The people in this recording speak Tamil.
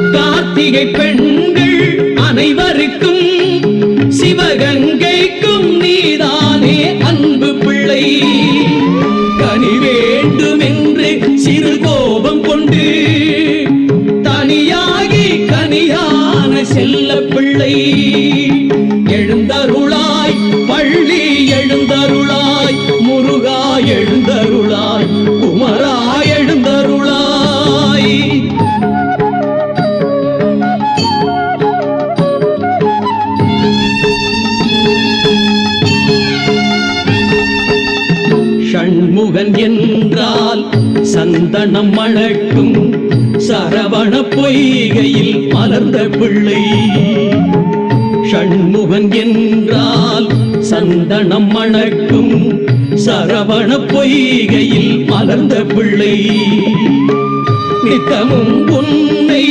கார்த்திகை பெண்கள் அனைவருக்கும் சிவகங்கைக்கும் நீதானே அன்பு பிள்ளை. கனி வேண்டும் என்று சிறு கோபம் கொண்டு தனியாகி கனியான செல்ல பிள்ளை. எழுந்தருளாய் பள்ளி எழுந்தருளாய் முருகா எழுந்தருளாய் குமரா எழுந்தருளாய். ஷண்முகன் என்றால் சந்தனம் மணக்கும் சரவண பொய்கையில் மலர்ந்த பிள்ளை. ஷண்முகன் என்றால் சந்தனம் மணக்கும் சரவண பொய்கையில் மலர்ந்த பிள்ளை. நித்தமும் உன்னை